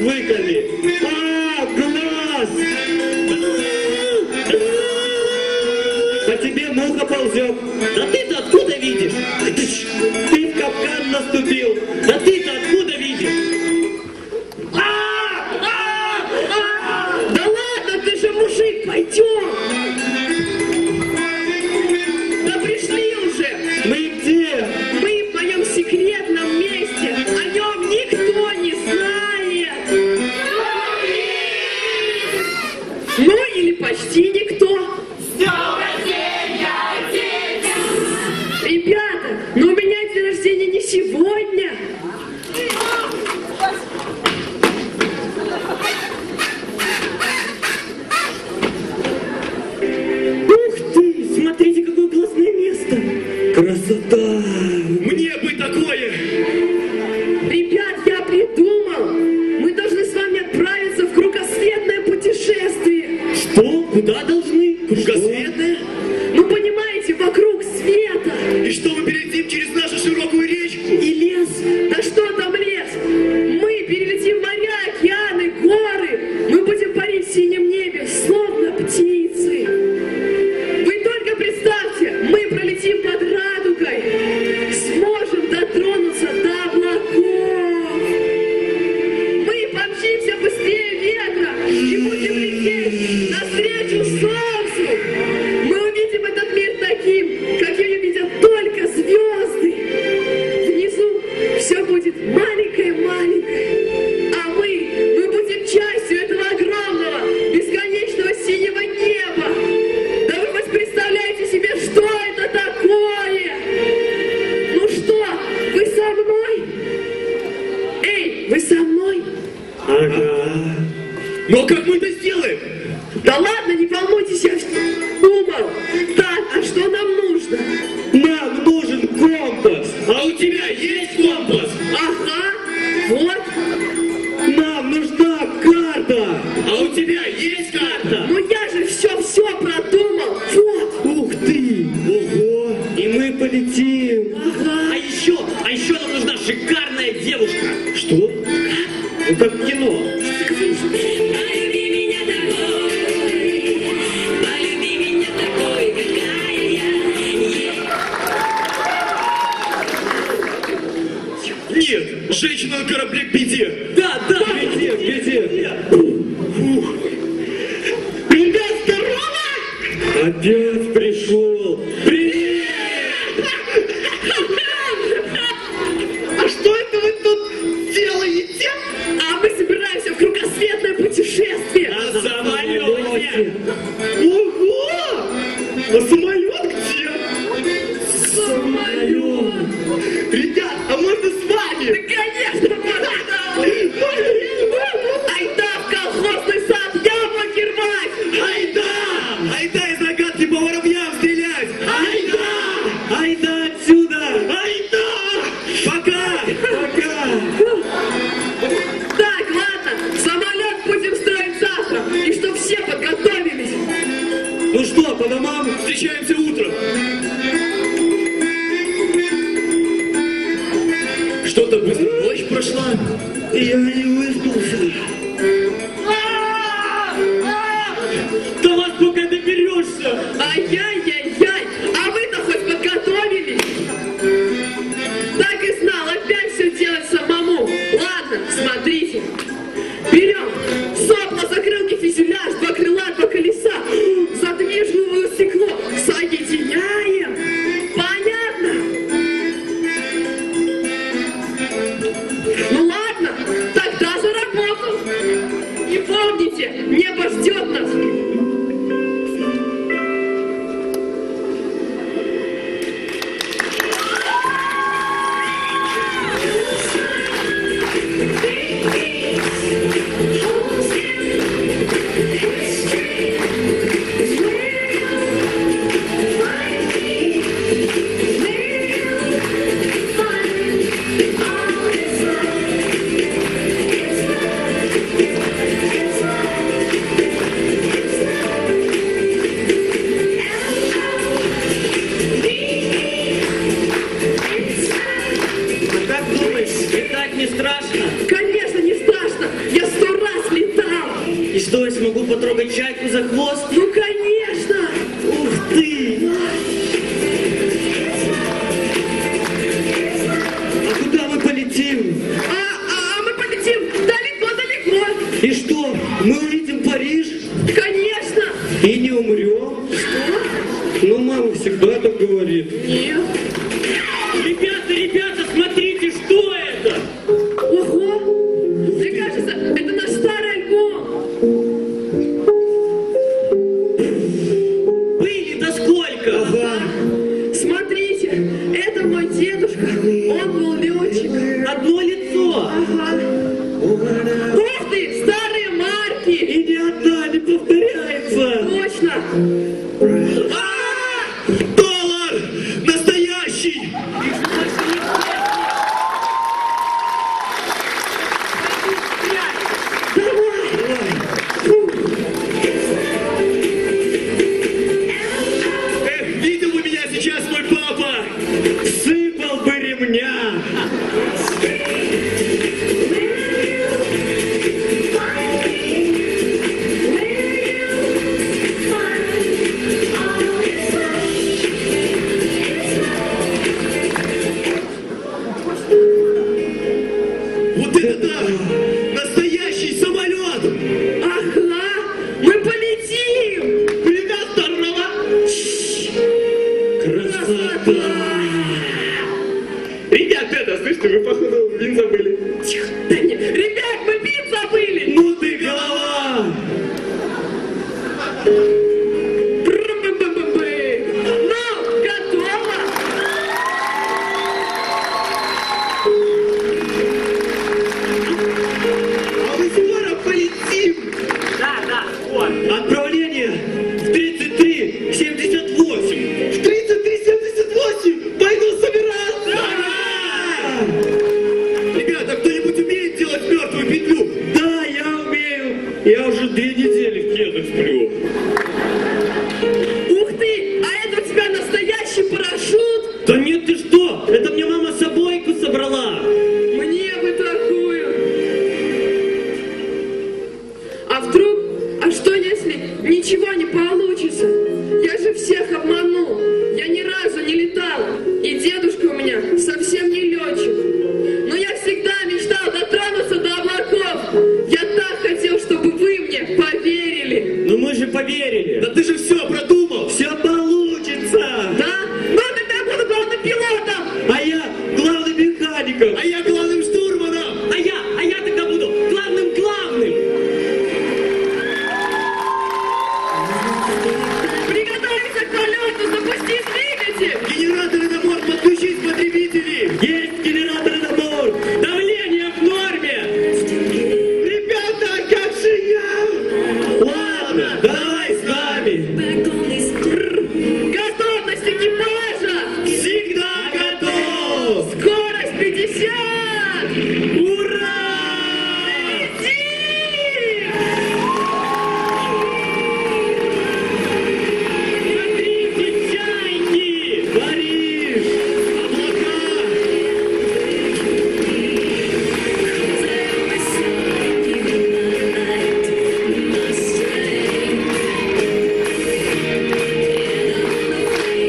выколи. А, глаз! По тебе муха ползет. Да ты-то откуда видишь? Ты в капкан наступил. Да ты-то откуда видишь? Да ладно, ты же мужик, пойдем. Да пришли уже. Мы где? Мы в моем секретном месте. О нем никто не знает. Ну или почти никто. Ребята, но у меня день рождения не сегодня. Ух ты! Смотрите, какое классное место! Красота! Мне бы такое! Ребят, я придумал. Мы должны с вами отправиться в кругосветное путешествие. Что? Куда должны? Кругосветное? Ну, понимаете, вокруг света. И что, мы перелетим через нашу широкую речку? И лес. Да что там лес? Мы перелетим моря, океаны, горы. Мы будем парить в синем небе, словно птицы. Вы только представьте, мы пролетим под радугой. Сможем дотронуться до облаков. Мы помчимся быстрее ветра и будем лететь навстречу солнцу. Мы увидим этот мир таким, каким видят только звезды. Внизу все будет маленькое-маленькое, а мы будем частью этого огромного, бесконечного синего неба. Да вы хоть представляете себе, что это такое? Ну что, вы со мной? Эй, вы со мной? Ага. Но как мы это сделаем? Да ладно, не волнуйтесь, я думал. Так, а что нам нужно? Нам нужен компас! А у тебя есть компас? Ага, вот. Нам нужна карта! А у тебя есть карта? Ну я же все продумал. Вот. Ух ты! Ого! И мы полетим! А еще нам нужна шикарная девушка. Что? Ну как в кино. Полюби меня такой, какая я. Нет, женщина на корабле в беде. Да! Где? Фух. Ребят, здорово! Опять пришел! Привет! А что это вы тут делаете? А мы собираемся в кругосветное путешествие. На самолете. Ого! А самолет где? Самолет. Ребят, а можно с вами? Да, конечно, можно. Айда в колхозный сад яблоки рвать. Айда из рогатки по воробьям стрелять. Айда отсюда! Айда! Пока! Так, ладно, самолет будем строить завтра. И чтоб все подготовились. Ну что, по домам? Встречаемся утром. Что-то быстро ночь прошла. Я не выспался. До вас пока доберешься. Ай-яй-яй-яй, а вы-то хоть подготовились? Так и знал, опять все делать самому. Ладно, смотрите. Берем сопла, закрылки, фюзеляж, два крыла, два колеса, задвижное стекло, соединяем. Понятно? Ну ладно, тогда за работу. И помните, небо ждет нас. что, я смогу потрогать чайку за хвост? Ну, конечно! Ух ты! А куда мы полетим? А мы полетим далеко-далеко. И что, мы увидим Париж Конечно! и не умрем? Что? Ну, мама всегда так говорит. Нет. Ребята, смотрите, что это? Ого! Мне кажется, это наш старый альбом. Были-то сколько? Ага. Смотрите, это мой дедушка. Он был летчик. Одно лицо. Ага. Ух ты, старые марки. И ни одна не повторяется. Точно. Доллар! Настоящий! Видел бы меня сейчас мой папа! Сыпал бы ремня! Вот это да! Настоящий самолет! Ага, мы полетим. Привет, здорово! Красота! Ребят, это, слышите, вы, походу, вин забыли. Да не, ребят, мы бит забыли. Ну ты голова! Бры-бы-бы-бы-бы. Ну, готово. А мы скоро полетим! Да, вот. Отправление в 33:78! В 33:78! Пойду собираться! Ребята, кто-нибудь умеет делать мертвую петлю? Да, я умею! Я уже 2 недели в кедах сплю. Ух ты, а это у тебя настоящий парашют? Да нет, ты что? Это мне мама собойку собрала! Мне бы такую. А вдруг, а что если ничего не получится? Я же всех обманул. Я ни разу не летала. И дедушка у меня совсем не летчик. Но я всегда мечтал дотронуться до облаков. Я так хотел, чтобы вы мне поверили. Ну мы же поверили! Да ты же все продумал! Все получится! Да? Ну тогда я буду главным пилотом. А я главным механиком! А я главным штурманом! А я тогда буду главным! Приготовиться к полету, запусти двигатель. Генераторы на борт, подключить потребители! Есть генераторы на борт! Давление в норме! Ребята, как же я? Ладно, давай с нами! Готовность экипажа. Всегда готов! Скорость 50. Ура! Смотрите, чайки! Париж! Облака!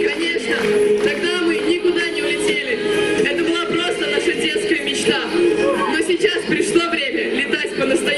Конечно, тогда мы никуда не улетели. Это была просто наша детская мечта. Но сейчас пришло время летать по-настоящему.